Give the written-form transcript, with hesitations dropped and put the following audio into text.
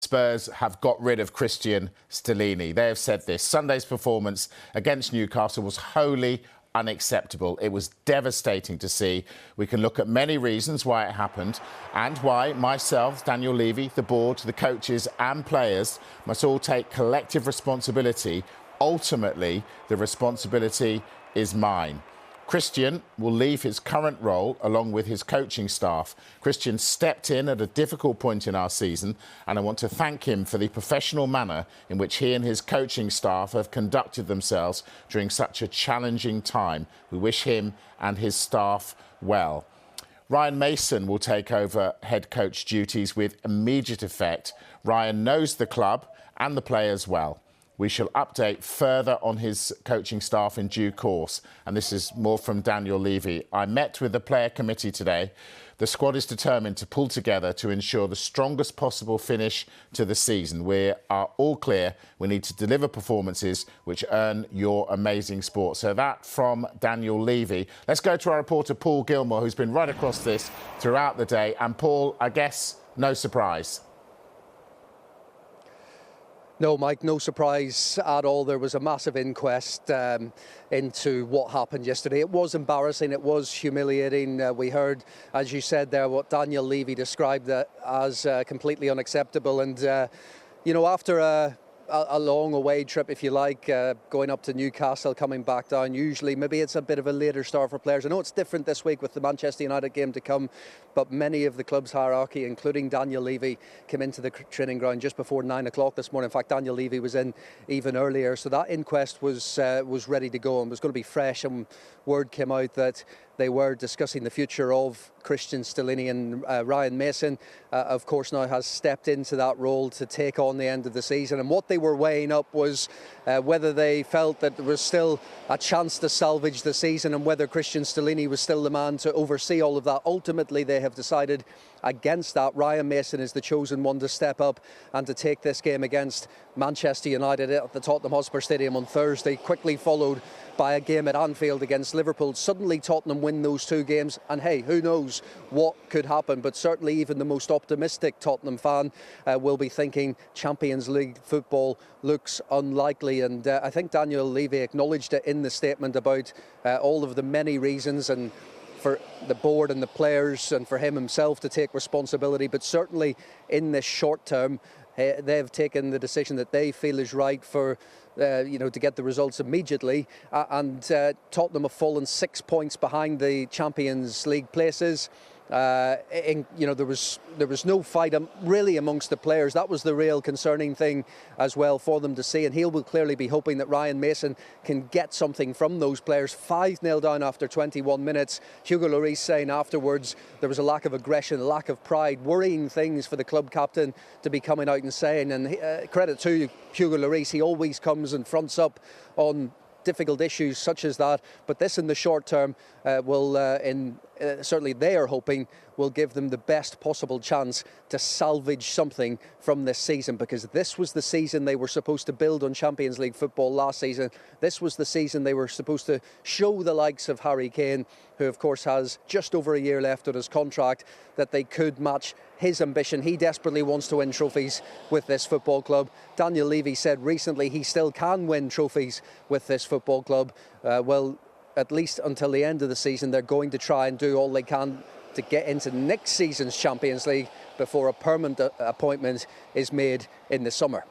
Spurs have got rid of Cristian Stellini. They have said this. Sunday's performance against Newcastle was wholly unacceptable. It was devastating to see. We can look at many reasons why it happened and why myself, Daniel Levy, the board, the coaches and players must all take collective responsibility. Ultimately, the responsibility is mine. Cristian will leave his current role along with his coaching staff. Cristian stepped in at a difficult point in our season, and I want to thank him for the professional manner in which he and his coaching staff have conducted themselves during such a challenging time. We wish him and his staff well. Ryan Mason will take over head coach duties with immediate effect. Ryan knows the club and the players well. We shall update further on his coaching staff in due course. And this is more from Daniel Levy. I met with the player committee today. The squad is determined to pull together to ensure the strongest possible finish to the season. We are all clear we need to deliver performances which earn your amazing support. So that from Daniel Levy. Let's go to our reporter Paul Gilmore, who's been right across this throughout the day. And Paul, I guess no surprise. No, Mike, no surprise at all. There was a massive inquest into what happened yesterday. It was embarrassing. It was humiliating. We heard, as you said there, what Daniel Levy described as completely unacceptable. And, after a long away trip, if you like, going up to Newcastle, coming back down, usually maybe it's a bit of a later start for players. I know it's different this week with the Manchester United game to come, but many of the club's hierarchy, including Daniel Levy, came into the training ground just before 9 o'clock this morning. In fact, Daniel Levy was in even earlier, so that inquest was ready to go and was going to be fresh, and word came out that they were discussing the future of Cristian Stellini, and Ryan Mason, of course, now has stepped into that role to take on the end of the season. And what they were weighing up was whether they felt that there was still a chance to salvage the season and whether Cristian Stellini was still the man to oversee all of that. Ultimately, they have decided against that. Ryan Mason is the chosen one to step up and to take this game against Manchester United at the Tottenham Hotspur Stadium on Thursday, quickly followed by a game at Anfield against Liverpool. Suddenly Tottenham win those two games, and hey, who knows what could happen, but certainly even the most optimistic Tottenham fan will be thinking Champions League football looks unlikely. And I think Daniel Levy acknowledged it in the statement about all of the many reasons, and for the board and the players and for him himself to take responsibility, but certainly in this short term they've taken the decision that they feel is right for to get the results immediately, and Tottenham have fallen 6 points behind the Champions League places. There was no fight really amongst the players. That was the real concerning thing as well for them to see, and he will clearly be hoping that Ryan Mason can get something from those players. 5-0 down after 21 minutes. Hugo Lloris saying afterwards there was a lack of aggression, a lack of pride, worrying things for the club captain to be coming out and saying. And credit to Hugo Lloris, he always comes and fronts up on difficult issues such as that, but this in the short term will certainly they are hoping will give them the best possible chance to salvage something from this season, because this was the season they were supposed to build on Champions League football last season. This was the season they were supposed to show the likes of Harry Kane, who of course has just over a year left on his contract, that they could match his ambition. He desperately wants to win trophies with this football club. Daniel Levy said recently he still can win trophies with this football club. Well, at least until the end of the season, they're going to try and do all they can to get into next season's Champions League before a permanent appointment is made in the summer.